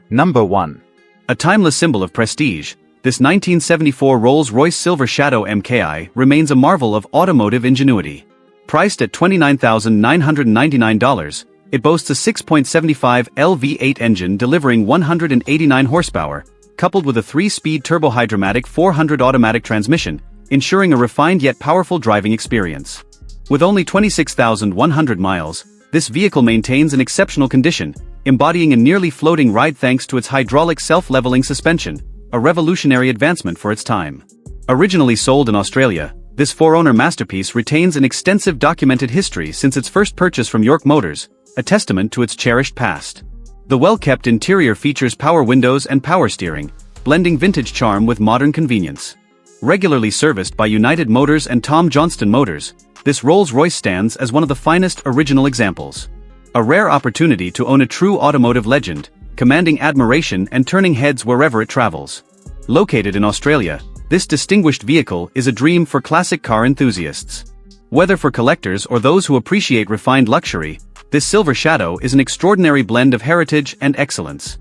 Number 1. A timeless symbol of prestige, this 1974 Rolls-Royce Silver Shadow MKI remains a marvel of automotive ingenuity. Priced at $29,999, it boasts a 6.75 L V8 engine delivering 189 horsepower, coupled with a 3-speed turbohydromatic 400 automatic transmission, ensuring a refined yet powerful driving experience. With only 26,100 miles, this vehicle maintains an exceptional condition, embodying a nearly floating ride thanks to its hydraulic self-leveling suspension, a revolutionary advancement for its time. Originally sold in Australia, this 4-owner masterpiece retains an extensive documented history since its first purchase from York Motors, a testament to its cherished past. The well-kept interior features power windows and power steering, blending vintage charm with modern convenience. Regularly serviced by United Motors and Tom Johnston Motors, this Rolls-Royce stands as one of the finest original examples. A rare opportunity to own a true automotive legend, commanding admiration and turning heads wherever it travels. Located in Australia, this distinguished vehicle is a dream for classic car enthusiasts. Whether for collectors or those who appreciate refined luxury, this Silver Shadow is an extraordinary blend of heritage and excellence.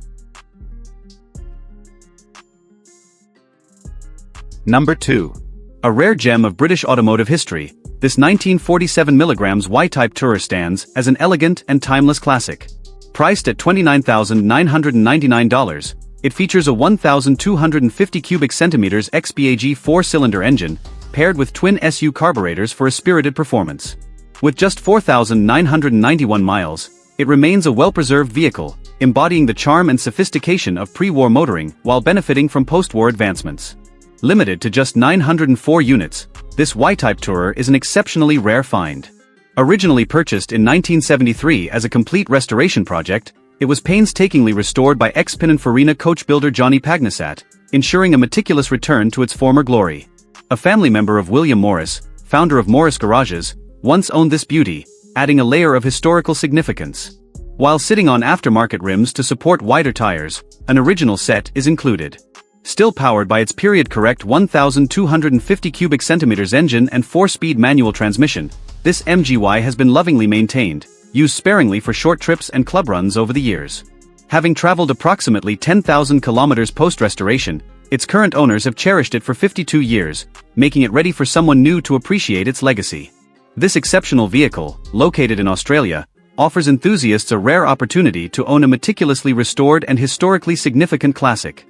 Number 2. A rare gem of British automotive history, this 1947 mg Y-Type Tourer stands as an elegant and timeless classic. Priced at $29,999, it features a 1,250 cubic centimeters XPAG 4-cylinder engine, paired with twin SU carburetors for a spirited performance. With just 4,991 miles, it remains a well-preserved vehicle, embodying the charm and sophistication of pre-war motoring while benefiting from post-war advancements. Limited to just 904 units, this Y-Type Tourer is an exceptionally rare find. Originally purchased in 1973 as a complete restoration project, it was painstakingly restored by ex-Pininfarina coach builder Johnny Pagnisat, ensuring a meticulous return to its former glory. A family member of William Morris, founder of Morris Garages, once owned this beauty, adding a layer of historical significance. While sitting on aftermarket rims to support wider tires, an original set is included. Still powered by its period-correct 1,250 cubic centimeters engine and 4-speed manual transmission, this MGY has been lovingly maintained, used sparingly for short trips and club runs over the years. Having traveled approximately 10,000 kilometers post-restoration, its current owners have cherished it for 52 years, making it ready for someone new to appreciate its legacy. This exceptional vehicle, located in Australia, offers enthusiasts a rare opportunity to own a meticulously restored and historically significant classic.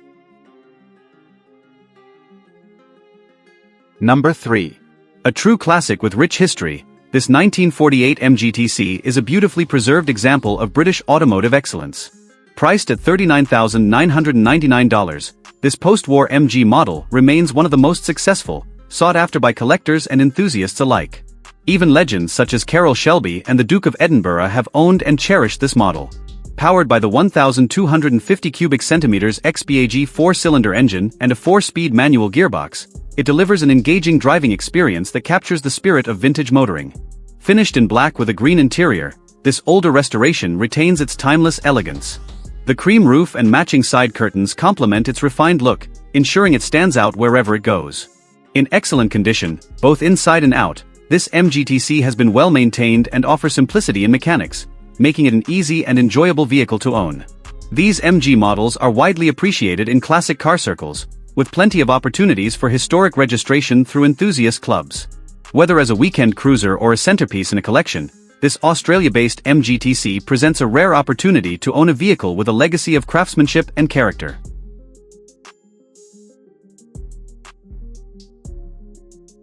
Number 3. A true classic with rich history, this 1948 MGTC is a beautifully preserved example of British automotive excellence. Priced at $39,999, this post-war MG model remains one of the most successful, sought after by collectors and enthusiasts alike. Even legends such as Carroll Shelby and the Duke of Edinburgh have owned and cherished this model. Powered by the 1,250 cubic centimeters XPAG 4-cylinder engine and a 4-speed manual gearbox, it delivers an engaging driving experience that captures the spirit of vintage motoring. Finished in black with a green interior, this older restoration retains its timeless elegance. The cream roof and matching side curtains complement its refined look, ensuring it stands out wherever it goes. In excellent condition, both inside and out, this MGTC has been well maintained and offers simplicity in mechanics, making it an easy and enjoyable vehicle to own. These MG models are widely appreciated in classic car circles, with plenty of opportunities for historic registration through enthusiast clubs. Whether as a weekend cruiser or a centerpiece in a collection, this Australia-based MGTC presents a rare opportunity to own a vehicle with a legacy of craftsmanship and character.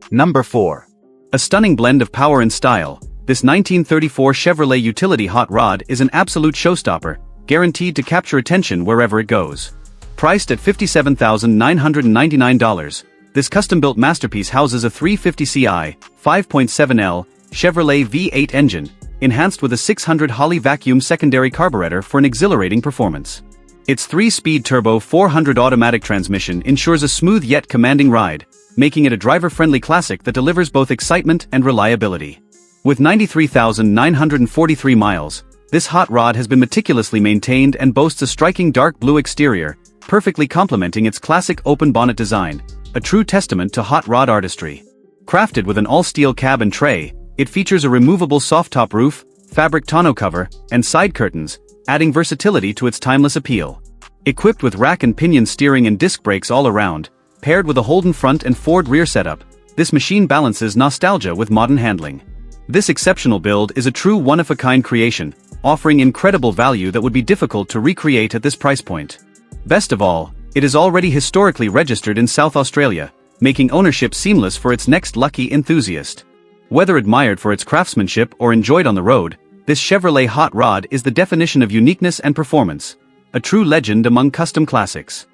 Number 4. A stunning blend of power and style, this 1934 Chevrolet utility hot rod is an absolute showstopper, guaranteed to capture attention wherever it goes. Priced at $57,999, this custom-built masterpiece houses a 350ci, 5.7L, Chevrolet V8 engine, enhanced with a 600 Holley vacuum secondary carburetor for an exhilarating performance. Its 3-speed turbo 400 automatic transmission ensures a smooth yet commanding ride, making it a driver-friendly classic that delivers both excitement and reliability. With 93,943 miles, this hot rod has been meticulously maintained and boasts a striking dark blue exterior, perfectly complementing its classic open bonnet design, a true testament to hot rod artistry. Crafted with an all-steel cab and tray, it features a removable soft-top roof, fabric tonneau cover, and side curtains, adding versatility to its timeless appeal. Equipped with rack and pinion steering and disc brakes all around, paired with a Holden front and Ford rear setup, this machine balances nostalgia with modern handling. This exceptional build is a true one-of-a-kind creation, offering incredible value that would be difficult to recreate at this price point. Best of all, it is already historically registered in South Australia, making ownership seamless for its next lucky enthusiast. Whether admired for its craftsmanship or enjoyed on the road, this Chevrolet hot rod is the definition of uniqueness and performance, a true legend among custom classics.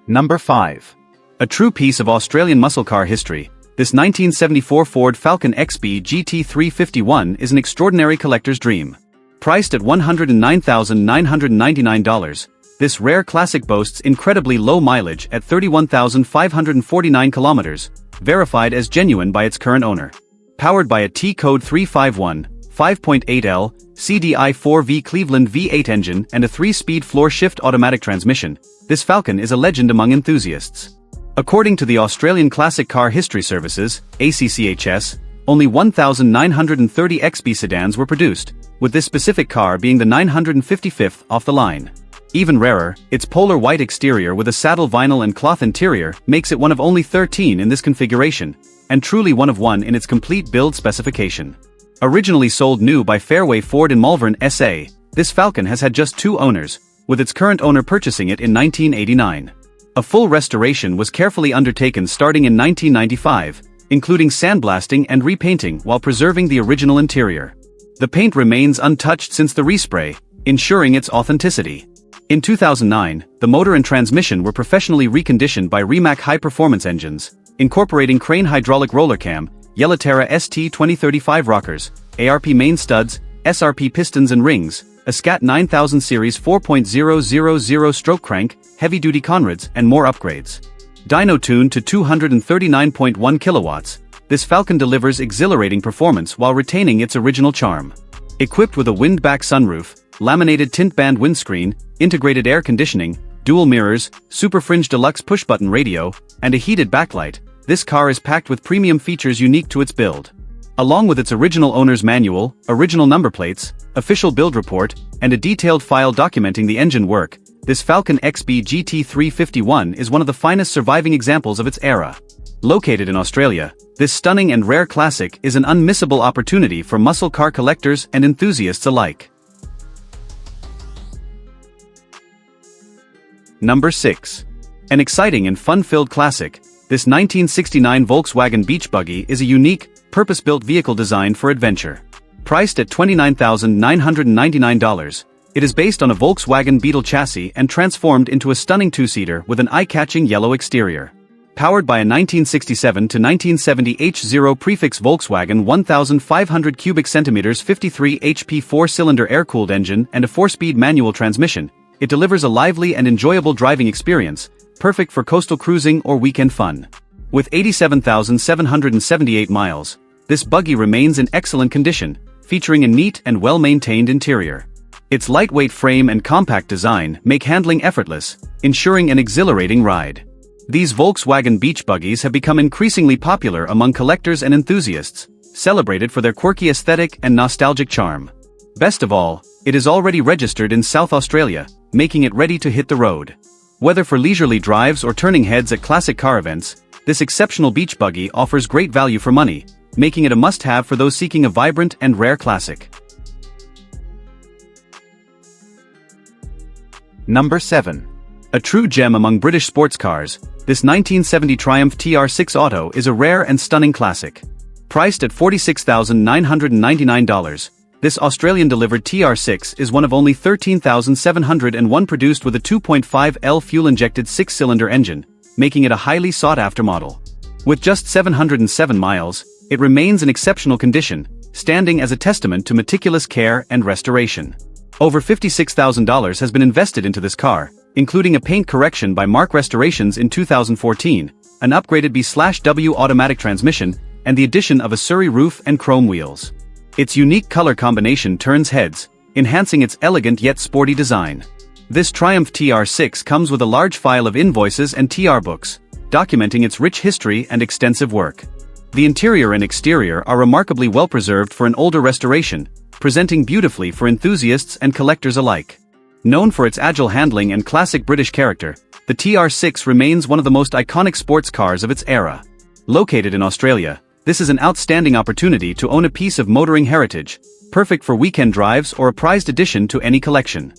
Number 5. A true piece of Australian muscle car history, this 1974 Ford Falcon XB GT351 is an extraordinary collector's dream. Priced at $109,999, this rare classic boasts incredibly low mileage at 31,549 kilometers, verified as genuine by its current owner. Powered by a T-Code 351, 5.8L, CDI-4V Cleveland V8 engine and a 3-speed floor-shift automatic transmission, this Falcon is a legend among enthusiasts. According to the Australian Classic Car History Services, ACCHS, only 1,930 XB sedans were produced, with this specific car being the 955th off the line. Even rarer, its polar white exterior with a saddle vinyl and cloth interior makes it one of only 13 in this configuration, and truly one of one in its complete build specification. Originally sold new by Fairway Ford in Malvern, SA, this Falcon has had just 2 owners, with its current owner purchasing it in 1989. A full restoration was carefully undertaken starting in 1995, including sandblasting and repainting while preserving the original interior. The paint remains untouched since the respray, ensuring its authenticity. In 2009, the motor and transmission were professionally reconditioned by Rimac high-performance engines, incorporating Crane hydraulic roller cam, Yellowterra ST2035 rockers, ARP main studs, SRP pistons and rings, a SCAT 9000 series 4.000 stroke crank, heavy-duty Conrads, and more upgrades. Dyno tuned to 239.1 kilowatts, this Falcon delivers exhilarating performance while retaining its original charm. Equipped with a windback sunroof, laminated tint band windscreen, integrated air conditioning, dual mirrors, Super Fringe Deluxe push-button radio, and a heated backlight, this car is packed with premium features unique to its build. Along with its original owner's manual, original number plates, official build report, and a detailed file documenting the engine work, this Falcon XB GT351 is one of the finest surviving examples of its era. Located in Australia, this stunning and rare classic is an unmissable opportunity for muscle car collectors and enthusiasts alike. Number 6. An exciting and fun-filled classic, this 1969 Volkswagen Beach Buggy is a unique, purpose-built vehicle designed for adventure. Priced at $29,999, it is based on a Volkswagen Beetle chassis and transformed into a stunning 2-seater with an eye-catching yellow exterior. Powered by a 1967 to 1970 H0 prefix Volkswagen 1,500 cubic centimeters 53 HP 4-cylinder air-cooled engine and a 4-speed manual transmission, it delivers a lively and enjoyable driving experience, perfect for coastal cruising or weekend fun. With 87,778 miles, this buggy remains in excellent condition, featuring a neat and well-maintained interior. Its lightweight frame and compact design make handling effortless, ensuring an exhilarating ride. These Volkswagen beach buggies have become increasingly popular among collectors and enthusiasts, celebrated for their quirky aesthetic and nostalgic charm. Best of all, it is already registered in South Australia, making it ready to hit the road. Whether for leisurely drives or turning heads at classic car events, this exceptional beach buggy offers great value for money, making it a must-have for those seeking a vibrant and rare classic. Number 7. A true gem among British sports cars, this 1970 Triumph TR6 Auto is a rare and stunning classic. Priced at $46,999, this Australian-delivered TR6 is one of only 13,701 produced with a 2.5L fuel-injected 6-cylinder engine, making it a highly sought-after model. With just 707 miles, it remains in exceptional condition, standing as a testament to meticulous care and restoration. Over $56,000 has been invested into this car, including a paint correction by Mark Restorations in 2014, an upgraded B/W automatic transmission, and the addition of a Surrey roof and chrome wheels. Its unique color combination turns heads, enhancing its elegant yet sporty design. This Triumph TR6 comes with a large file of invoices and TR books, documenting its rich history and extensive work. The interior and exterior are remarkably well preserved for an older restoration, presenting beautifully for enthusiasts and collectors alike. Known for its agile handling and classic British character, the TR6 remains one of the most iconic sports cars of its era. Located in Australia, this is an outstanding opportunity to own a piece of motoring heritage, perfect for weekend drives or a prized addition to any collection.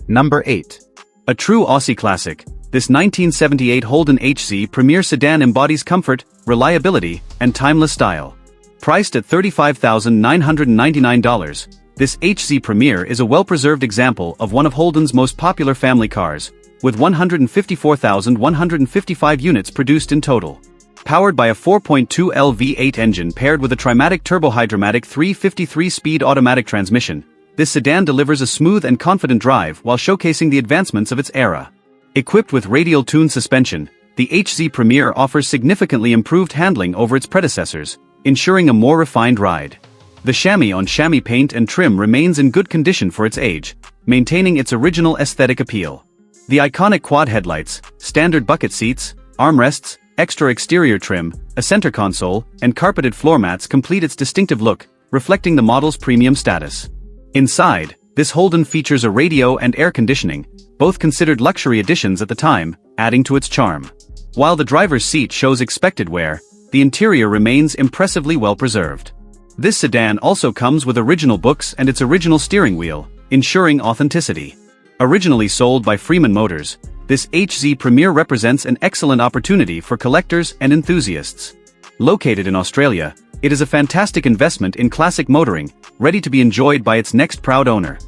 Number 8. A true Aussie classic, this 1978 Holden HZ Premier sedan embodies comfort, reliability, and timeless style. Priced at $35,999, this HZ Premier is a well-preserved example of one of Holden's most popular family cars, with 154,155 units produced in total. Powered by a 4.2L V8 engine paired with a Trimatic turbohydromatic 353-speed automatic transmission, this sedan delivers a smooth and confident drive while showcasing the advancements of its era. Equipped with radial tuned suspension, the HZ Premier offers significantly improved handling over its predecessors, ensuring a more refined ride. The chamois-on-chamois paint and trim remains in good condition for its age, maintaining its original aesthetic appeal. The iconic quad headlights, standard bucket seats, armrests, extra exterior trim, a center console, and carpeted floor mats complete its distinctive look, reflecting the model's premium status. Inside, this Holden features a radio and air conditioning, both considered luxury additions at the time, adding to its charm. While the driver's seat shows expected wear, the interior remains impressively well preserved. This sedan also comes with original books and its original steering wheel, ensuring authenticity. Originally sold by Freeman Motors, this HZ Premier represents an excellent opportunity for collectors and enthusiasts. Located in Australia, it is a fantastic investment in classic motoring, ready to be enjoyed by its next proud owner.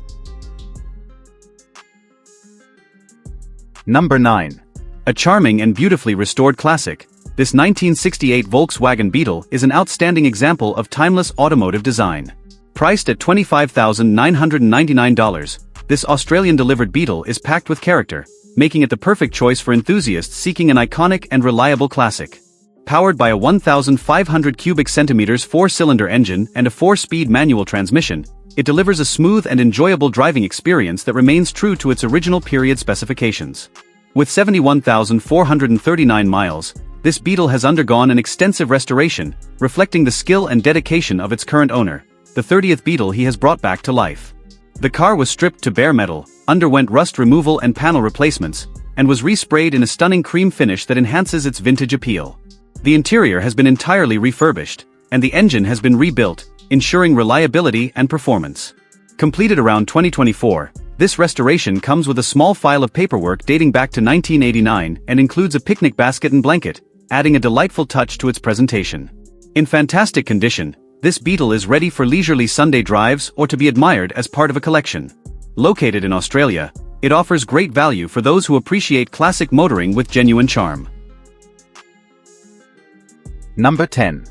Number 9. A charming and beautifully restored classic, this 1968 Volkswagen Beetle is an outstanding example of timeless automotive design. Priced at $25,999, this Australian-delivered Beetle is packed with character, making it the perfect choice for enthusiasts seeking an iconic and reliable classic. Powered by a 1,500 cubic centimeters 4-cylinder engine and a 4-speed manual transmission, it delivers a smooth and enjoyable driving experience that remains true to its original period specifications. With 71,439 miles, this Beetle has undergone an extensive restoration, reflecting the skill and dedication of its current owner, the 30th Beetle he has brought back to life. The car was stripped to bare metal, underwent rust removal and panel replacements, and was resprayed in a stunning cream finish that enhances its vintage appeal. The interior has been entirely refurbished, and the engine has been rebuilt, ensuring reliability and performance. Completed around 2024, this restoration comes with a small file of paperwork dating back to 1989 and includes a picnic basket and blanket, adding a delightful touch to its presentation. In fantastic condition, this Beetle is ready for leisurely Sunday drives or to be admired as part of a collection. Located in Australia, it offers great value for those who appreciate classic motoring with genuine charm. Number 10.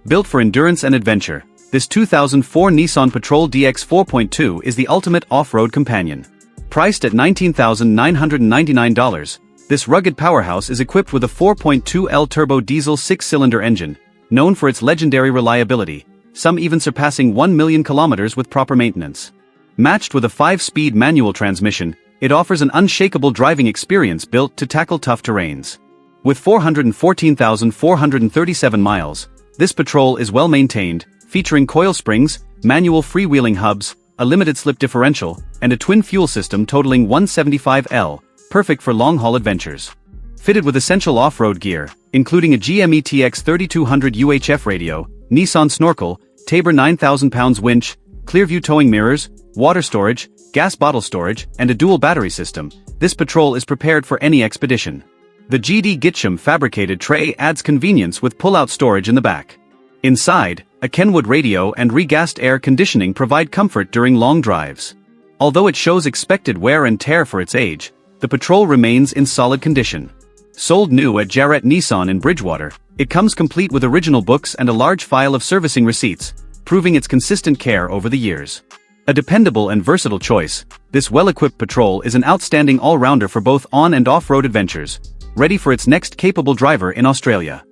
Built for endurance and adventure, this 2004 Nissan Patrol DX 4.2 is the ultimate off-road companion. Priced at $19,999, this rugged powerhouse is equipped with a 4.2L turbo diesel 6-cylinder engine, known for its legendary reliability, some even surpassing 1 million kilometers with proper maintenance. Matched with a 5-speed manual transmission, it offers an unshakable driving experience built to tackle tough terrains. With 414,437 miles, this Patrol is well maintained, featuring coil springs, manual freewheeling hubs, a limited slip differential, and a twin fuel system totaling 175L, perfect for long-haul adventures. Fitted with essential off-road gear, including a GME-TX 3200 UHF radio, Nissan Snorkel, Tabor 9,000 pounds winch, Clearview towing mirrors, water storage, gas bottle storage, and a dual battery system, this Patrol is prepared for any expedition. The GD Gitcham fabricated tray adds convenience with pull-out storage in the back. Inside, a Kenwood radio and regassed air conditioning provide comfort during long drives. Although it shows expected wear and tear for its age, the Patrol remains in solid condition. Sold new at Jarrett Nissan in Bridgewater, it comes complete with original books and a large file of servicing receipts, proving its consistent care over the years. A dependable and versatile choice, this well-equipped Patrol is an outstanding all-rounder for both on- and off-road adventures, ready for its next capable driver in Australia.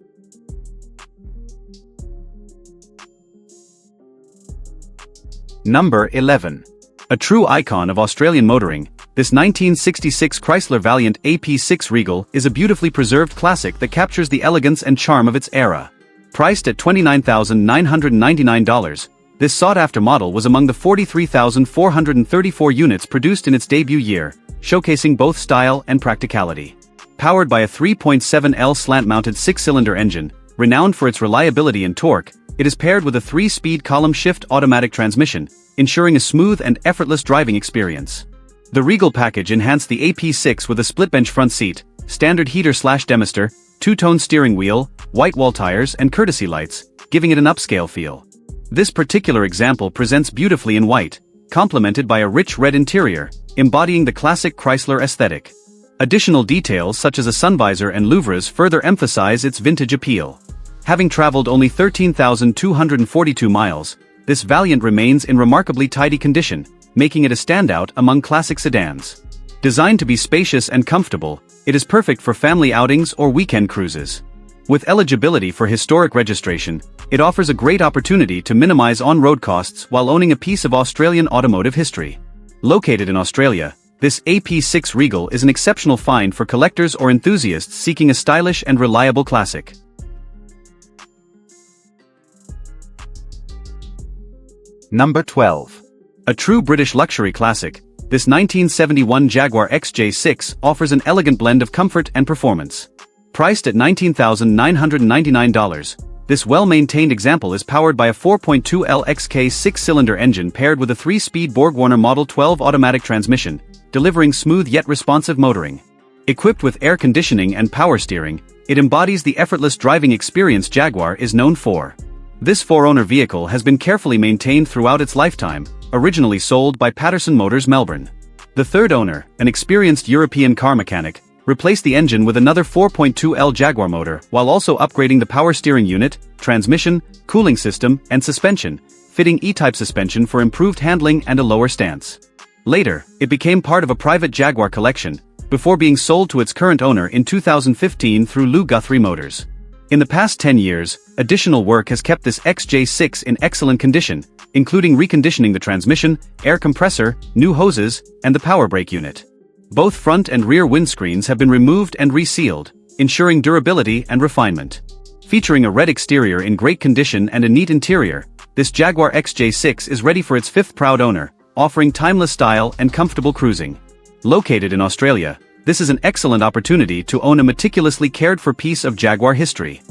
Number 11. A true icon of Australian motoring, This 1966 Chrysler Valiant AP6 Regal is a beautifully preserved classic that captures the elegance and charm of its era. Priced at $29,999, this sought-after model was among the 43,434 units produced in its debut year, showcasing both style and practicality. Powered by a 3.7L slant-mounted six-cylinder engine, renowned for its reliability and torque, it is paired with a 3-speed column-shift automatic transmission, ensuring a smooth and effortless driving experience. The Regal package enhanced the AP6 with a split-bench front seat, standard heater/demister, two-tone steering wheel, white wall tires and courtesy lights, giving it an upscale feel. This particular example presents beautifully in white, complemented by a rich red interior, embodying the classic Chrysler aesthetic. Additional details such as a sunvisor and louvres further emphasize its vintage appeal. Having traveled only 13,242 miles, this Valiant remains in remarkably tidy condition, making it a standout among classic sedans. Designed to be spacious and comfortable, it is perfect for family outings or weekend cruises. With eligibility for historic registration, it offers a great opportunity to minimize on-road costs while owning a piece of Australian automotive history. Located in Australia, this AP6 Regal is an exceptional find for collectors or enthusiasts seeking a stylish and reliable classic. Number 12. A true British luxury classic, this 1971 Jaguar XJ6 offers an elegant blend of comfort and performance. Priced at $19,999, this well-maintained example is powered by a 4.2L XK six-cylinder engine paired with a 3-speed BorgWarner Model 12 automatic transmission, delivering smooth yet responsive motoring. Equipped with air conditioning and power steering, it embodies the effortless driving experience Jaguar is known for. This four-owner vehicle has been carefully maintained throughout its lifetime, originally sold by Patterson Motors Melbourne. The third owner, an experienced European car mechanic, replaced the engine with another 4.2L Jaguar motor while also upgrading the power steering unit, transmission, cooling system, and suspension, fitting E-type suspension for improved handling and a lower stance. Later, it became part of a private Jaguar collection, before being sold to its current owner in 2015 through Lou Guthrie Motors. In the past 10 years, additional work has kept this XJ6 in excellent condition, including reconditioning the transmission, air compressor, new hoses, and the power brake unit. Both front and rear windscreens have been removed and resealed, ensuring durability and refinement. Featuring a red exterior in great condition and a neat interior, this Jaguar XJ6 is ready for its fifth proud owner, offering timeless style and comfortable cruising. Located in Australia, this is an excellent opportunity to own a meticulously cared-for piece of Jaguar history.